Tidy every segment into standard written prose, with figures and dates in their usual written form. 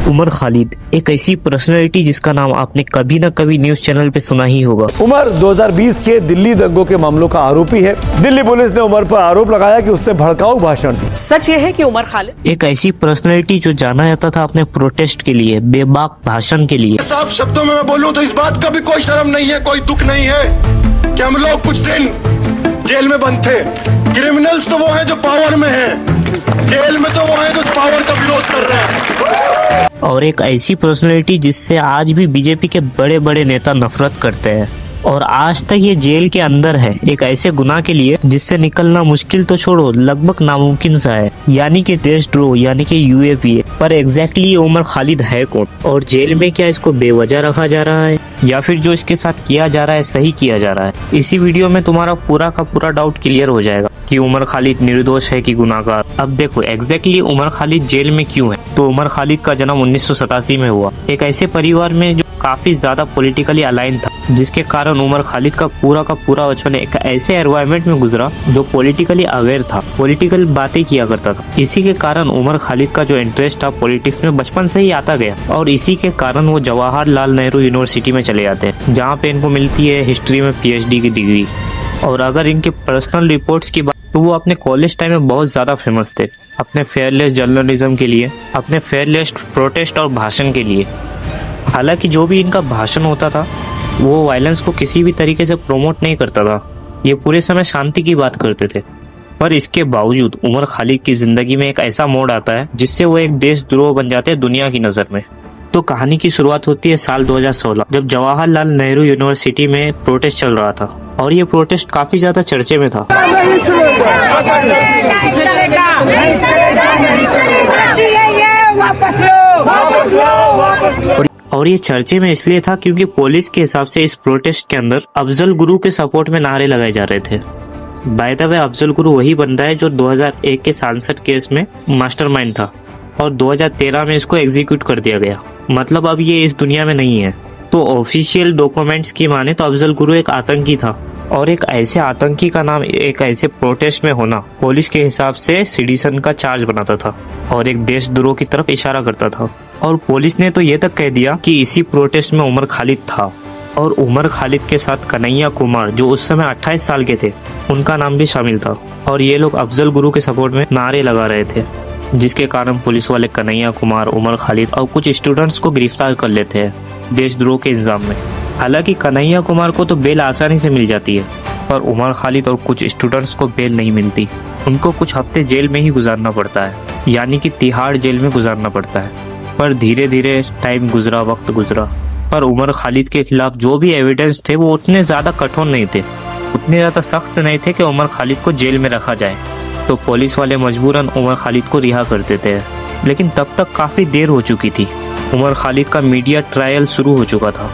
उमर खालिद एक ऐसी पर्सनैलिटी जिसका नाम आपने कभी न कभी न्यूज चैनल पे सुना ही होगा। उमर 2020 के दिल्ली दंगों के मामलों का आरोपी है। दिल्ली पुलिस ने उमर पर आरोप लगाया कि उसने भड़काऊ भाषण दिए। सच ये है कि उमर खालिद एक ऐसी पर्सनैलिटी जो जाना जाता था अपने प्रोटेस्ट के लिए, बेबाक भाषण के लिए। साफ शब्दों में मैं बोलूं तो इस बात का भी कोई शर्म नहीं है, कोई दुख नहीं है कि हम लोग कुछ दिन जेल में बंद थे। क्रिमिनल्स तो वो हैं जो पावर में हैं, जेल में तो वो हैं जो पावर का विरोध कर रहे हैं। और एक ऐसी पर्सनैलिटी जिससे आज भी बीजेपी के बड़े बड़े नेता नफरत करते हैं और आज तक ये जेल के अंदर है एक ऐसे गुनाह के लिए जिससे निकलना मुश्किल तो छोड़ो, लगभग नामुमकिन सा है, यानी कि देशद्रोह, यानी कि यूएपीए। पर एग्जैक्टली उमर खालिद है कौन और जेल में क्या इसको बेवजह रखा जा रहा है या फिर जो इसके साथ किया जा रहा है सही किया जा रहा है? इसी वीडियो में तुम्हारा पूरा का पूरा डाउट क्लियर हो जाएगा कि उमर खालिद निर्दोष है कि गुनाहगार। अब देखो एग्जैक्टली उमर खालिद जेल में क्यों है। तो उमर खालिद का जन्म 1987 में हुआ एक ऐसे परिवार में जो काफी ज्यादा पॉलिटिकली अलाइन था, जिसके कारण उमर खालिद का पूरा बचपन एक ऐसे एनवायरनमेंट में गुजरा जो पॉलिटिकली अवेयर था, पॉलिटिकल बातें किया करता था। इसी के कारण उमर खालिद का जो इंटरेस्ट था पॉलिटिक्स में बचपन से ही आता गया और इसी के कारण वो जवाहरलाल नेहरू यूनिवर्सिटी में चले जाते हैं, जहाँ पे इनको मिलती है हिस्ट्री में PhD की डिग्री। और अगर इनके पर्सनल रिपोर्ट्स की बात तो वो अपने कॉलेज टाइम में बहुत ज्यादा फेमस थे, अपने फेयरलेस जर्नलिज्म के लिए, अपने फेयरलेस प्रोटेस्ट और भाषण के लिए। हालांकि जो भी इनका भाषण होता था वो वायलेंस को किसी भी तरीके से प्रमोट नहीं करता था, ये पूरे समय शांति की बात करते थे। पर इसके बावजूद उमर खालिद की जिंदगी में एक ऐसा मोड़ आता है जिससे वो एक देशद्रोह बन जाते हैं दुनिया की नजर में। तो कहानी की शुरुआत होती है साल 2016 जब जवाहरलाल नेहरू यूनिवर्सिटी में प्रोटेस्ट चल रहा था और ये प्रोटेस्ट काफी ज्यादा चर्चे में था। और ये चर्चे में इसलिए था क्योंकि पुलिस के हिसाब से इस प्रोटेस्ट के अंदर अफजल गुरु के सपोर्ट में नारे लगाए जा रहे थे। By the way Afzal Guru वही बंदा है जो 2001 के सांसद केस में मास्टरमाइंड था और 2013 में इसको एग्जीक्यूट कर दिया गया। मतलब अब ये इस दुनिया में नहीं है। तो ऑफिशियल डॉक्यूमेंट्स की माने तो अफजल गुरु एक आतंकी था और एक ऐसे आतंकी का नाम एक ऐसे प्रोटेस्ट में होना पुलिस के हिसाब से सिटीजन का चार्ज बनाता था और एक देशद्रोह की तरफ इशारा करता था। और पुलिस ने तो ये तक कह दिया कि इसी प्रोटेस्ट में उमर खालिद था और उमर खालिद के साथ कन्हैया कुमार जो उस समय 28 साल के थे उनका नाम भी शामिल था। और ये लोग अफजल गुरु के सपोर्ट में नारे लगा रहे थे, जिसके कारण पुलिस वाले कन्हैया कुमार, उमर खालिद और कुछ स्टूडेंट्स को गिरफ्तार कर लेते हैं देशद्रोह के इल्जाम में। हालांकि कन्हैया कुमार को तो बेल आसानी से मिल जाती है पर उमर खालिद और कुछ स्टूडेंट्स को बेल नहीं मिलती। उनको कुछ हफ्ते जेल में ही गुजारना पड़ता है, यानी कि तिहाड़ जेल में गुजारना पड़ता है। पर धीरे धीरे टाइम गुजरा, वक्त गुजरा, पर उमर खालिद के खिलाफ जो भी एविडेंस थे वो उतने ज्यादा कठोर नहीं थे, उतने ज्यादा सख्त नहीं थे कि उमर खालिद को जेल में रखा जाए। तो पुलिस वाले मजबूरन उमर खालिद को रिहा कर देते हैं। लेकिन तब तक काफी देर हो चुकी थी। उमर खालिद का मीडिया ट्रायल शुरू हो चुका था।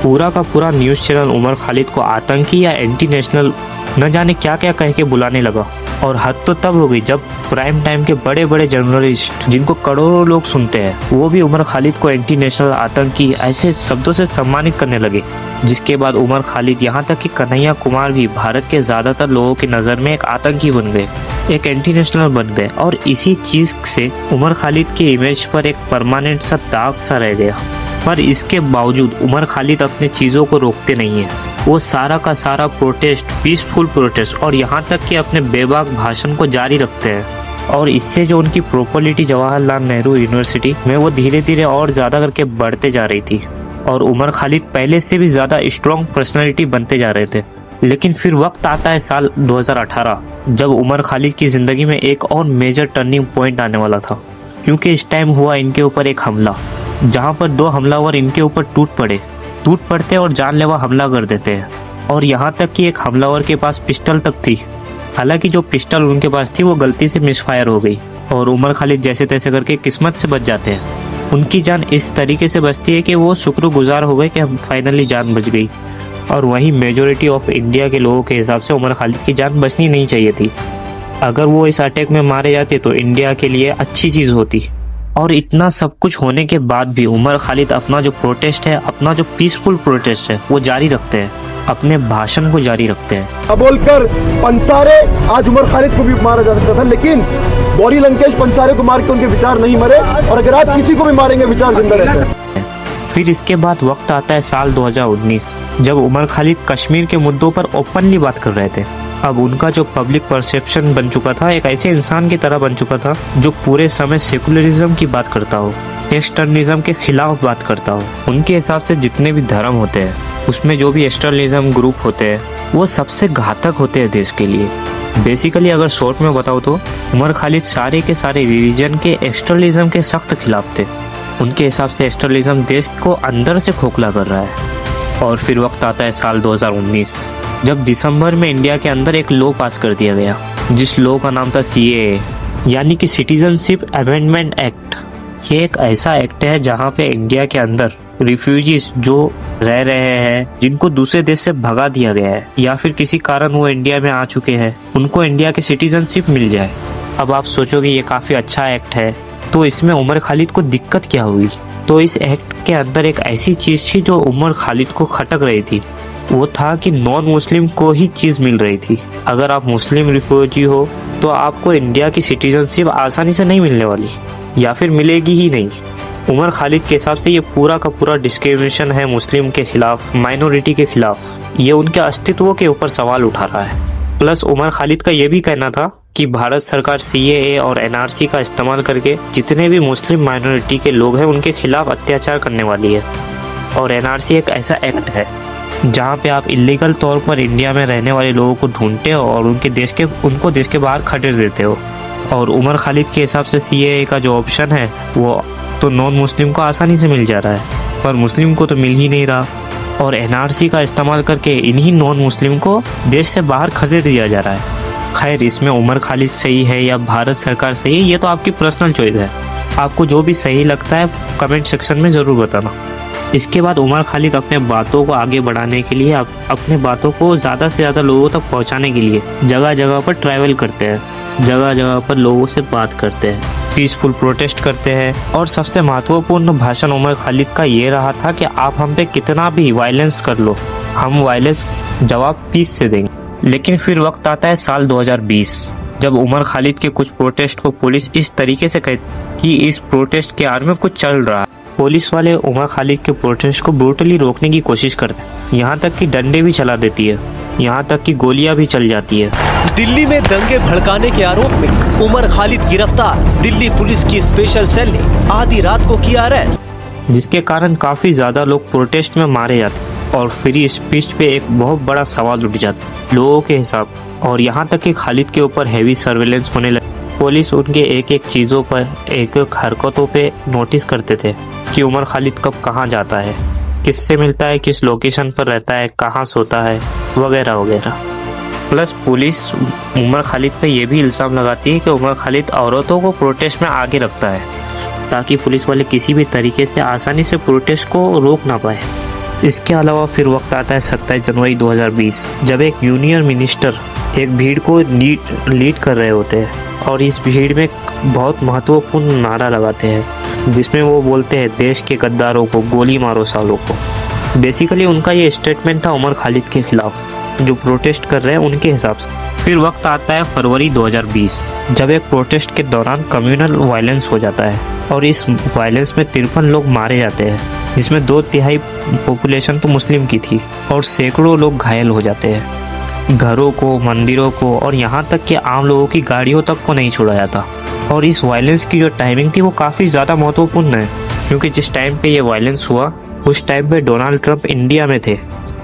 पूरा का पूरा न्यूज चैनल उमर खालिद को आतंकी या एंटी नेशनल न जाने क्या क्या कह के बुलाने लगा। और हद तो तब हो गई जब प्राइम टाइम के बड़े बड़े जर्नलिस्ट जिनको करोड़ों लोग सुनते हैं वो भी उमर खालिद को एंटी नेशनल, आतंकी ऐसे शब्दों से सम्मानित करने लगे। जिसके बाद उमर खालिद यहाँ तक कि कन्हैया कुमार भी भारत के ज्यादातर लोगों की नजर में एक आतंकी बन गए, एक एंटी नेशनल बन गए। और इसी चीज से उमर खालिद के इमेज पर एक परमानेंट सा दाग सा रह गया। पर इसके बावजूद उमर खालिद अपने चीजों को रोकते नहीं है। वो सारा का सारा प्रोटेस्ट, पीसफुल प्रोटेस्ट और यहाँ तक कि अपने बेबाक भाषण को जारी रखते हैं। और इससे जो उनकी पॉपुलैरिटी जवाहरलाल नेहरू यूनिवर्सिटी में वो धीरे धीरे और ज्यादा करके बढ़ते जा रही थी और उमर खालिद पहले से भी ज्यादा स्ट्रॉन्ग पर्सनैलिटी बनते जा रहे थे। लेकिन फिर वक्त आता है साल 2018 जब उमर खालिद की जिंदगी में एक और मेजर टर्निंग पॉइंट आने वाला था, क्योंकि इस टाइम हुआ इनके ऊपर एक हमला जहाँ पर दो हमलावर इनके ऊपर टूट पड़ते और जानलेवा हमला कर देते हैं। और यहाँ तक कि एक हमलावर के पास पिस्टल तक थी। हालांकि जो पिस्टल उनके पास थी वो गलती से मिसफायर हो गई और उमर खालिद जैसे तैसे करके किस्मत से बच जाते हैं। उनकी जान इस तरीके से बचती है कि वो शुक्रगुजार हो गए कि फाइनली जान बच गई। और वही मेजोरिटी ऑफ इंडिया के लोगों के हिसाब से उमर खालिद की जान बचनी नहीं चाहिए थी। अगर वो इस अटैक में मारे जाते तो इंडिया के लिए अच्छी चीज होती। और इतना सब कुछ होने के बाद भी उमर खालिद अपना जो प्रोटेस्ट है, अपना जो पीसफुल प्रोटेस्ट है वो जारी रखते हैं। अपने भाषण को जारी रखते हैं। बोलकर पंसारे आज उमर खालिद को भी मारा जा सकता था, लेकिन गौरी लंकेश पंसारे को मार के उनके विचार नहीं मरे, और अगर आप किसी को भी मारेंगे विचार जिंदा रहते हैं। फिर इसके बाद वक्त आता है साल 2019, जब उमर खालिद कश्मीर के मुद्दों पर ओपनली बात कर रहे थे। अब उनका जो पब्लिक परसेप्शन बन चुका था, एक ऐसे इंसान की तरह बन चुका था जो पूरे समय सेकुलरिज्म की बात करता हो, एक्सटर्नलिज्म के खिलाफ बात करता हो। उनके हिसाब से जितने भी धर्म होते हैं, उसमें जो भी एक्सटर्नलिज्म ग्रुप होते हैं, वो सबसे घातक होते हैं देश के लिए। बेसिकली अगर शॉर्ट में बताओ तो उमर खालिद सारे के सारे रिलीजन के एक्सटर्नलिज्म के सख्त खिलाफ थे। उनके हिसाब से एक्सटर्नलिज्म देश को अंदर से खोखला कर रहा है। और फिर वक्त आता है साल 2019, जब दिसंबर में इंडिया के अंदर एक लॉ पास कर दिया गया, जिस लॉ का नाम था CAA, यानी कि सिटीजनशिप अमेंडमेंट एक्ट। ये एक ऐसा एक्ट है जहाँ पे इंडिया के अंदर रिफ्यूजीज जो रह रहे हैं, जिनको दूसरे देश से भगा दिया गया है या फिर किसी कारण वो इंडिया में आ चुके हैं, उनको इंडिया की सिटीजनशिप मिल जाए। अब आप सोचोगे ये काफी अच्छा एक्ट है, तो इसमें उमर खालिद को दिक्कत क्या हुई? तो इस एक्ट के अंदर एक ऐसी चीज थी जो उमर खालिद को खटक रही थी। वो था कि नॉन मुस्लिम को ही चीज मिल रही थी। अगर आप मुस्लिम रिफ्यूजी हो तो आपको इंडिया की सिटीजनशिप आसानी से नहीं मिलने वाली, या फिर मिलेगी ही नहीं। उमर खालिद के हिसाब से ये पूरा का पूरा डिस्क्रिमिनेशन है मुस्लिम के खिलाफ, माइनॉरिटी के खिलाफ। ये उनके अस्तित्व के ऊपर सवाल उठा रहा है। प्लस उमर खालिद का ये भी कहना था कि भारत सरकार CAA और NRC का इस्तेमाल करके जितने भी मुस्लिम माइनॉरिटी के लोग हैं उनके खिलाफ अत्याचार करने वाली है। और NRC एक ऐसा एक्ट है जहाँ पे आप इलीगल तौर पर इंडिया में रहने वाले लोगों को ढूंढते हो और उनको देश के बाहर खदेड़ देते हो। और उमर खालिद के हिसाब से CAA का जो ऑप्शन है वो तो नॉन मुस्लिम को आसानी से मिल जा रहा है, पर मुस्लिम को तो मिल ही नहीं रहा। और NRC का इस्तेमाल करके इन्हीं नॉन मुस्लिम को देश से बाहर खदेड़ दिया जा रहा है। खैर, इसमें उमर खालिद सही है या भारत सरकार सही है, ये तो आपकी पर्सनल चॉइस है। आपको जो भी सही लगता है कमेंट सेक्शन में ज़रूर बताना। इसके बाद उमर खालिद अपने बातों को आगे बढ़ाने के लिए, अपने बातों को ज़्यादा से ज़्यादा लोगों तक पहुंचाने के लिए जगह जगह पर ट्रैवल करते हैं, जगह जगह पर लोगों से बात करते हैं, पीसफुल प्रोटेस्ट करते हैं। और सबसे महत्वपूर्ण भाषण उमर खालिद का ये रहा था कि आप हम पे कितना भी वायलेंस कर लो, हम वायलेंस जवाब पीस से देंगे। लेकिन फिर वक्त आता है साल 2020, जब उमर खालिद के कुछ प्रोटेस्ट को पुलिस इस तरीके से कहती कि इस प्रोटेस्ट के आड़ में कुछ चल रहा है। पुलिस वाले उमर खालिद के प्रोटेस्ट को ब्रूटली रोकने की कोशिश करते हैं, यहाँ तक कि डंडे भी चला देती है, यहाँ तक कि गोलियां भी चल जाती है। दिल्ली में दंगे भड़काने के आरोप में उमर खालिद गिरफ्तार। दिल्ली पुलिस की स्पेशल सेल ने आधी रात को किया अरेस्ट, जिसके कारण काफी ज्यादा लोग प्रोटेस्ट में मारे जाते और फ्री स्पीच पे एक बहुत बड़ा सवाल उठ जाता लोगों के हिसाब। और यहाँ तक कि खालिद के ऊपर हैवी सर्वेलेंस होने लगे। पुलिस उनके एक एक चीज़ों पर, एक एक हरकतों पे नोटिस करते थे कि उमर खालिद कब कहाँ जाता है, किससे मिलता है, किस लोकेशन पर रहता है, कहाँ सोता है, वगैरह वगैरह। प्लस पुलिस उमर खालिद पे ये भी इल्ज़ाम लगाती है कि उमर खालिद औरतों को प्रोटेस्ट में आगे रखता है, ताकि पुलिस वाले किसी भी तरीके से आसानी से प्रोटेस्ट को रोक ना पाए। इसके अलावा फिर वक्त आता है 27 जनवरी 2020, जब एक यूनियन मिनिस्टर एक भीड़ को लीड कर रहे होते हैं और इस भीड़ में बहुत महत्वपूर्ण नारा लगाते हैं, जिसमें वो बोलते हैं देश के गद्दारों को गोली मारो सालों को। बेसिकली उनका ये स्टेटमेंट था उमर खालिद के खिलाफ, जो प्रोटेस्ट कर रहे हैं उनके हिसाब से। फिर वक्त आता है फरवरी 2020, जब एक प्रोटेस्ट के दौरान कम्युनल वायलेंस हो जाता है और इस वायलेंस में 53 लोग मारे जाते हैं, जिसमें 2/3 पॉपुलेशन तो मुस्लिम की थी और सैकड़ों लोग घायल हो जाते हैं। घरों को, मंदिरों को और यहाँ तक कि आम लोगों की गाड़ियों तक को नहीं छोड़ा जाता। और इस वायलेंस की जो टाइमिंग थी वो काफ़ी ज़्यादा महत्वपूर्ण है, क्योंकि जिस टाइम पे ये वायलेंस हुआ उस टाइम पे डोनाल्ड ट्रंप इंडिया में थे।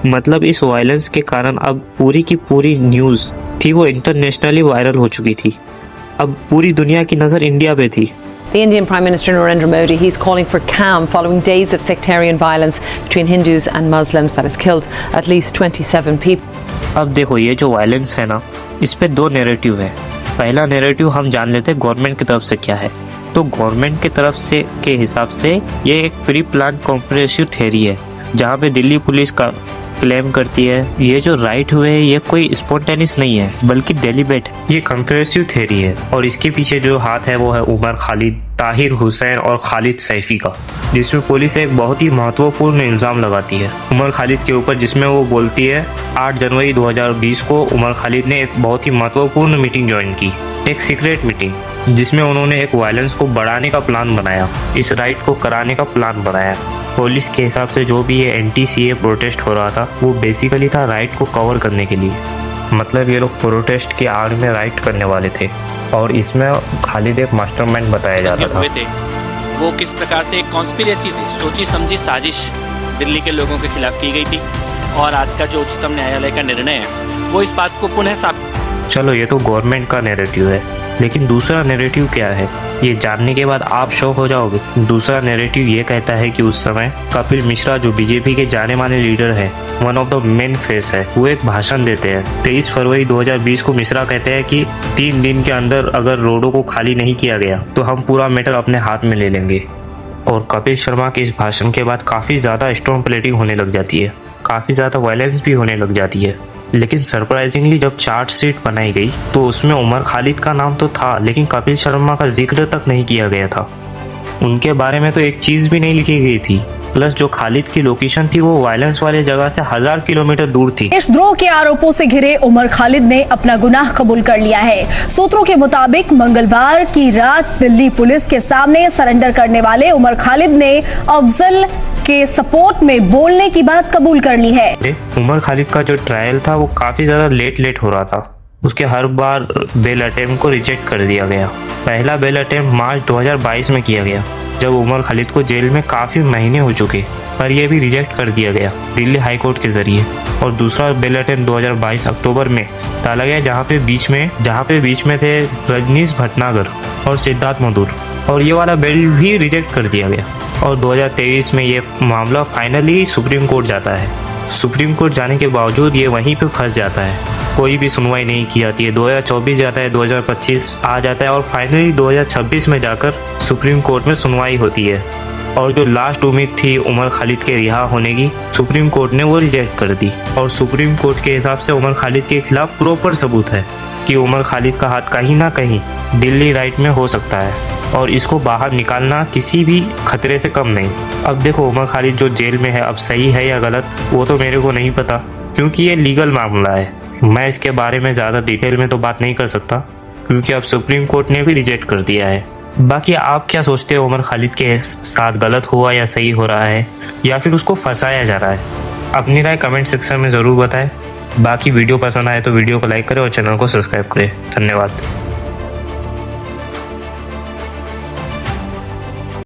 मतलब इस वायलेंस के कारण अब पूरी की पूरी न्यूज़ थी वो इंटरनेशनली वायरल हो चुकी थी। अब पूरी दुनिया की नज़र इंडिया पे थी। The Indian Prime Minister Narendra Modi, he's calling for calm following days of sectarian violence between Hindus and Muslims that has killed at least 27 people. अब देखो, ये जो वायलेंस है ना, इस पे दो नैरेटिव है। पहला नैरेटिव हम जान लेते हैं गवर्नमेंट की तरफ से क्या है। तो गवर्नमेंट की तरफ से के हिसाब से ये एक प्री प्लान कॉम्प्रेसिव थ्योरी है, जहाँ पे दिल्ली पुलिस का क्लेम करती है ये जो राइट हुए ये कोई स्पॉन्टेनियस नहीं है बल्कि डेलिबरेट। ये कंप्रेसिव थ्योरी है और इसके पीछे जो हाथ है वो है उमर खालिद, ताहिर हुसैन और खालिद सैफी का, जिसमें पुलिस एक बहुत ही महत्वपूर्ण इल्जाम लगाती है उमर खालिद के ऊपर, जिसमें वो बोलती है 8 जनवरी 2020 को उमर खालिद ने एक बहुत ही महत्वपूर्ण मीटिंग ज्वाइन की, एक सीक्रेट मीटिंग, जिसमें उन्होंने एक वायलेंस को बढ़ाने का प्लान बनाया, इस राइट को कराने का प्लान बनाया। पुलिस के हिसाब से जो भी ये NTCA प्रोटेस्ट हो रहा था वो बेसिकली था राइट को कवर करने के लिए, मतलब ये लोग प्रोटेस्ट की आड़ में राइट करने वाले थे और इसमें खालिद एक मास्टरमाइंड बताया जाता था। हुए थे वो किस प्रकार से एक कॉन्स्पिरेसी थी, सोची समझी साजिश दिल्ली के लोगों के खिलाफ की गई थी और आज का जो उच्चतम न्यायालय का निर्णय है वो इस बात को पुनः साबित। चलो ये तो गवर्नमेंट का नैरेटिव है, लेकिन दूसरा नैरेटिव क्या है ये जानने के बाद आप शॉक हो जाओगे। दूसरा नैरेटिव ये कहता है कि उस समय कपिल मिश्रा जो बीजेपी के जाने माने लीडर है, one of the main face है, वो एक भाषण देते हैं 23 फरवरी 2020 को। मिश्रा कहते हैं कि 3 दिन के अंदर अगर रोडों को खाली नहीं किया गया तो हम पूरा मैटर अपने हाथ में ले लेंगे। और कपिल शर्मा के इस भाषण के बाद काफी ज्यादा स्टॉर्म प्लेटिंग होने लग जाती है, काफी ज्यादा वायलेंस भी होने लग जाती है। लेकिन सरप्राइजिंगली जब चार्जशीट बनाई गई तो उसमें उमर खालिद का नाम तो था लेकिन कपिल शर्मा का जिक्र तक नहीं किया गया था, उनके बारे में तो एक चीज भी नहीं लिखी गई थी। प्लस जो खालिद की लोकेशन थी वो वायलेंस वाले जगह से 1000 किलोमीटर दूर थी। देशद्रोह के आरोपों से घिरे उमर खालिद ने अपना गुनाह कबूल कर लिया है। सूत्रों के मुताबिक मंगलवार की रात दिल्ली पुलिस के सामने सरेंडर करने वाले उमर खालिद ने अफजल के सपोर्ट में बोलने की बात कबूल कर ली है। उमर खालिद का जो ट्रायल था वो काफी ज्यादा लेट हो रहा था, उसके हर बार बेल अटेम्प्ट को रिजेक्ट कर दिया गया। पहला बेल अटेम्प्ट मार्च 2022 में किया गया जब उमर खालिद को जेल में काफी महीने हो चुके, पर यह भी रिजेक्ट कर दिया गया दिल्ली हाई कोर्ट के जरिए। और दूसरा बेल अटेम्प्ट 2022 अक्टूबर में डाला गया जहाँ पे बीच में थे रजनीश भटनागर और सिद्धार्थ मधुर, और ये वाला बेल भी रिजेक्ट कर दिया गया। और 2023 में ये मामला फाइनली सुप्रीम कोर्ट जाता है। सुप्रीम कोर्ट जाने के बावजूद ये वहीं पे फंस जाता है, कोई भी सुनवाई नहीं की जाती है। 2024 जाता है, 2025 आ जाता है और फाइनली 2026 में जाकर सुप्रीम कोर्ट में सुनवाई होती है। और जो लास्ट उम्मीद थी उमर खालिद के रिहा होने की, सुप्रीम कोर्ट ने वो रिजेक्ट कर दी। और सुप्रीम कोर्ट के हिसाब से उमर खालिद के खिलाफ प्रॉपर सबूत है कि उमर खालिद का हाथ कहीं ना कहीं दिल्ली राइट में हो सकता है और इसको बाहर निकालना किसी भी खतरे से कम नहीं। अब देखो उमर खालिद जो जेल में है अब सही है या गलत वो तो मेरे को नहीं पता, क्योंकि ये लीगल मामला है। मैं इसके बारे में ज़्यादा डिटेल में तो बात नहीं कर सकता क्योंकि अब सुप्रीम कोर्ट ने भी रिजेक्ट कर दिया है। बाकी आप क्या सोचते हो, उमर खालिद के साथ गलत हुआ या सही हो रहा है या फिर उसको फंसाया जा रहा है? अपनी राय कमेंट सेक्शन में ज़रूर बताएं। बाकी वीडियो पसंद आए तो वीडियो को लाइक करें और चैनल को सब्सक्राइब करें। धन्यवाद।